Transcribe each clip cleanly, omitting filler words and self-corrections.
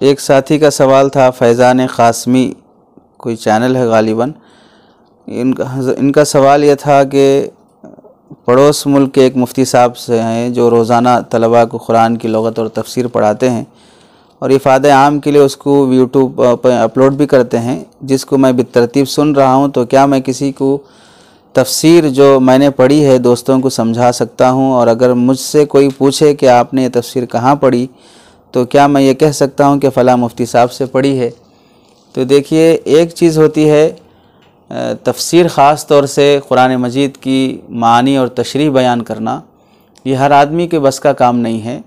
एक साथी का सवाल था, फैज़ान क़ासमी कोई चैनल है गालिबन, इनका सवाल यह था कि पड़ोस मुल्क के एक मुफ्ती साहब से हैं जो रोज़ाना तलबा को कुरान की लुग़त और तफसीर पढ़ाते हैं और इफ़ादे आम के लिए उसको यूट्यूब पर अपलोड भी करते हैं, जिसको मैं बितरतीब सुन रहा हूँ। तो क्या मैं किसी को तफसीर जो मैंने पढ़ी है दोस्तों को समझा सकता हूँ? और अगर मुझसे कोई पूछे कि आपने ये तफसीर कहाँ पढ़ी, तो क्या मैं ये कह सकता हूँ कि फ़लाँ मुफ्ती साहब से पढ़ी है? तो देखिए, एक चीज़ होती है तफसीर ख़ास तौर से कुरान मजीद की मानी और तशरीह बयान करना, ये हर आदमी के बस का काम नहीं है।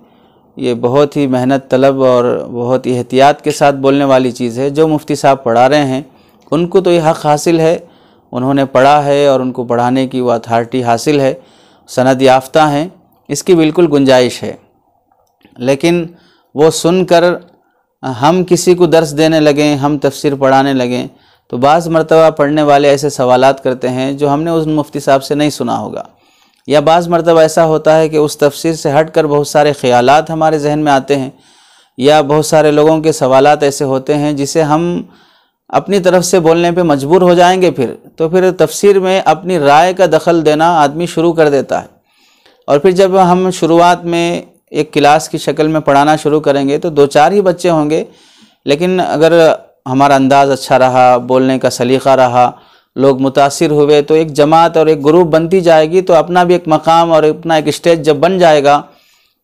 ये बहुत ही मेहनत तलब और बहुत ही एहतियात के साथ बोलने वाली चीज़ है। जो मुफ्ती साहब पढ़ा रहे हैं उनको तो ये हक़ हासिल है, उन्होंने पढ़ा है और उनको पढ़ाने की वो अथॉरिटी हासिल है, सनद याफ्ता हैं, इसकी बिल्कुल गुंजाइश है। लेकिन वो सुनकर हम किसी को दर्स देने लगें, हम तफसीर पढ़ाने लगें, तो बाज़ मरतबा पढ़ने वाले ऐसे सवालात करते हैं जो हमने उस मुफ्ती साहब से नहीं सुना होगा, या बाज़ मरतबा ऐसा होता है कि उस तफसीर से हट कर बहुत सारे ख़यालात हमारे जहन में आते हैं, या बहुत सारे लोगों के सवालात ऐसे होते हैं जिसे हम अपनी तरफ से बोलने पे मजबूर हो जाएंगे। फिर तफसीर में अपनी राय का दखल देना आदमी शुरू कर देता है। और फिर जब हम शुरुआत में एक क्लास की शक्ल में पढ़ाना शुरू करेंगे तो 2-4 ही बच्चे होंगे, लेकिन अगर हमारा अंदाज़ अच्छा रहा, बोलने का सलीक़ा रहा, लोग मुतासिर हुए, तो एक जमात और एक ग्रुप बनती जाएगी। तो अपना भी एक मकाम और अपना एक स्टेज जब बन जाएगा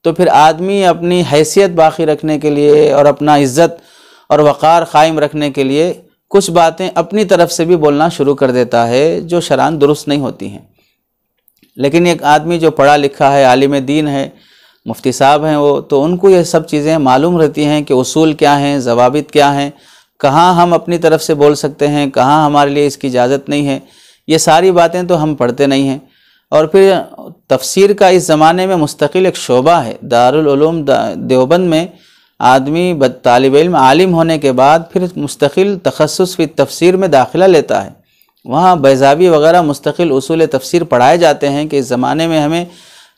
तो फिर आदमी अपनी हैसियत बाकी रखने के लिए और अपना इज़्ज़त और वक़ार क़ायम रखने के लिए कुछ बातें अपनी तरफ से भी बोलना शुरू कर देता है जो शरान दुरुस्त नहीं होती हैं। लेकिन एक आदमी जो पढ़ा लिखा है, आलिम दीन है, मुफ्ती साहब हैं वो, तो उनको ये सब चीज़ें मालूम रहती हैं कि उसूल क्या हैं, ज़वाबित क्या हैं, कहाँ हम अपनी तरफ से बोल सकते हैं, कहाँ हमारे लिए इसकी इजाज़त नहीं है। ये सारी बातें तो हम पढ़ते नहीं हैं। और फिर तफसीर का इस ज़माने में मुस्तकिल एक शोबा है। दारुल उलूम देवबंद में आदमी तालिब इल्म आलिम होने के बाद फिर मुस्तकिल तखस्सुस फ़ी तफसीर में दाखिला लेता है। वहाँ बैज़ावी वग़ैरह मुस्तकिल उसूल तफसीर पढ़ाए जाते हैं कि इस ज़माने में हमें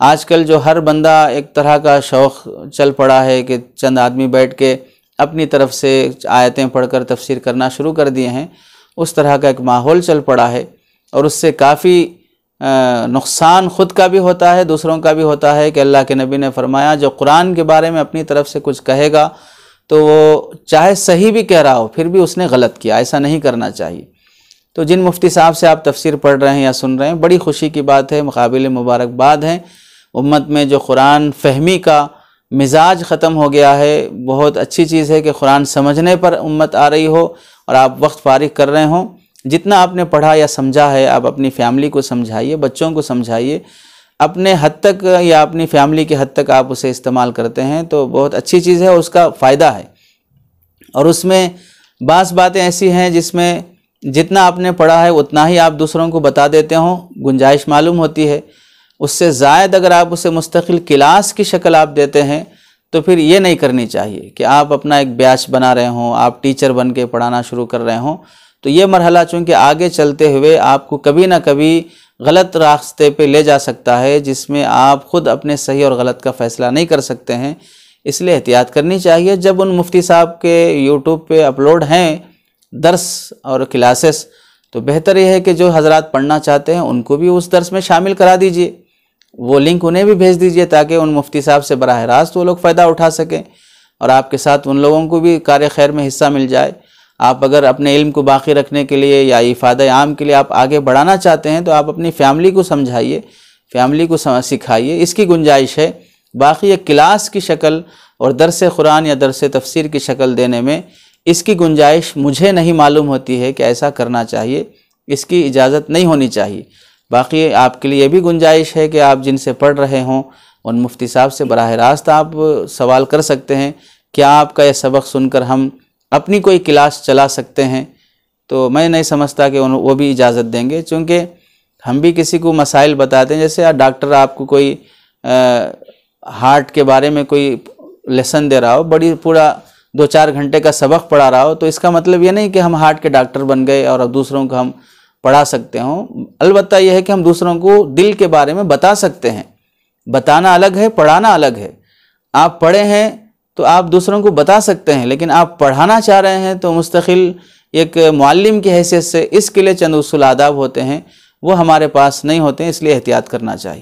आजकल जो हर बंदा एक तरह का शौक़ चल पड़ा है कि चंद आदमी बैठ के अपनी तरफ से आयतें पढ़कर तफसीर करना शुरू कर दिए हैं, उस तरह का एक माहौल चल पड़ा है। और उससे काफ़ी नुकसान ख़ुद का भी होता है, दूसरों का भी होता है कि अल्लाह के नबी ने फरमाया जो कुरान के बारे में अपनी तरफ से कुछ कहेगा तो वो चाहे सही भी कह रहा हो फिर भी उसने गलत किया, ऐसा नहीं करना चाहिए। तो जिन मुफ्ती साहब से आप तफसीर पढ़ रहे हैं या सुन रहे हैं, बड़ी खुशी की बात है, मुकाबिल मुबारकबाद है। उम्मत में जो कुरान फहमी का मिजाज ख़त्म हो गया है, बहुत अच्छी चीज़ है कि कुरान समझने पर उम्मत आ रही हो और आप वक्त फारिग कर रहे हों। जितना आपने पढ़ा या समझा है आप अपनी फ़ैमिली को समझाइए, बच्चों को समझाइए। अपने हद तक या अपनी फ़ैमिली के हद तक आप उसे इस्तेमाल करते हैं तो बहुत अच्छी चीज़ है, उसका फ़ायदा है। और उसमें बाज़ बातें ऐसी हैं जिसमें जितना आपने पढ़ा है उतना ही आप दूसरों को बता देते हों, गुंजाइश मालूम होती है। उससे ज़ायद अगर आप उसे मुस्तकिल क्लास की शक्ल आप देते हैं तो फिर ये नहीं करनी चाहिए कि आप अपना एक बैच बना रहे हों, आप टीचर बन के पढ़ाना शुरू कर रहे हों। तो ये मरहला चूँकि आगे चलते हुए आपको कभी ना कभी गलत रास्ते पे ले जा सकता है, जिसमें आप ख़ुद अपने सही और गलत का फ़ैसला नहीं कर सकते हैं, इसलिए एहतियात करनी चाहिए। जब उन मुफ्ती साहब के यूट्यूब पे अपलोड हैं दर्स और क्लासेस, तो बेहतर यह है कि जो हजरात पढ़ना चाहते हैं उनको भी उस दर्स में शामिल करा दीजिए, वो लिंक उन्हें भी भेज दीजिए ताकि उन मुफ्ती साहब से बराह रास्त वो लोग फ़ायदा उठा सकें और आपके साथ उन लोगों को भी कार्य खैर में हिस्सा मिल जाए। आप अगर अपने इल्म को बाकी रखने के लिए या इफ़ादा आम के लिए आप आगे बढ़ाना चाहते हैं तो आप अपनी फ़ैमिली को समझाइए, फ़ैमिली को सिखाइए, इसकी गुंजाइश है। बाकी एक क्लास की शक्ल और दरस कुरान या दरस तफसीर की शक्ल देने में इसकी गुंजाइश मुझे नहीं मालूम होती है कि ऐसा करना चाहिए, इसकी इजाज़त नहीं होनी चाहिए। बाकी आपके लिए भी गुंजाइश है कि आप जिनसे पढ़ रहे हों उन मुफ्ती साहब से बराह रास्त आप सवाल कर सकते हैं, क्या आपका यह सबक सुनकर हम अपनी कोई क्लास चला सकते हैं? तो मैं नहीं समझता कि वो भी इजाज़त देंगे, चूँकि हम भी किसी को मसाइल बताते हैं। जैसे डॉक्टर आपको कोई हार्ट के बारे में कोई लेसन दे रहा हो, बड़ी पूरा 2-4 घंटे का सबक पढ़ा रहा हो, तो इसका मतलब ये नहीं कि हम हार्ट के डॉक्टर बन गए और अब दूसरों को हम पढ़ा सकते हों। अलबत्ता यह है कि हम दूसरों को दिल के बारे में बता सकते हैं। बताना अलग है, पढ़ाना अलग है। आप पढ़े हैं तो आप दूसरों को बता सकते हैं, लेकिन आप पढ़ाना चाह रहे हैं तो मुस्तकिल एक मुअल्लिम की हैसियत से इसके लिए चंद उसूल आदाब होते हैं, वो हमारे पास नहीं होते हैं, इसलिए एहतियात करना चाहिए।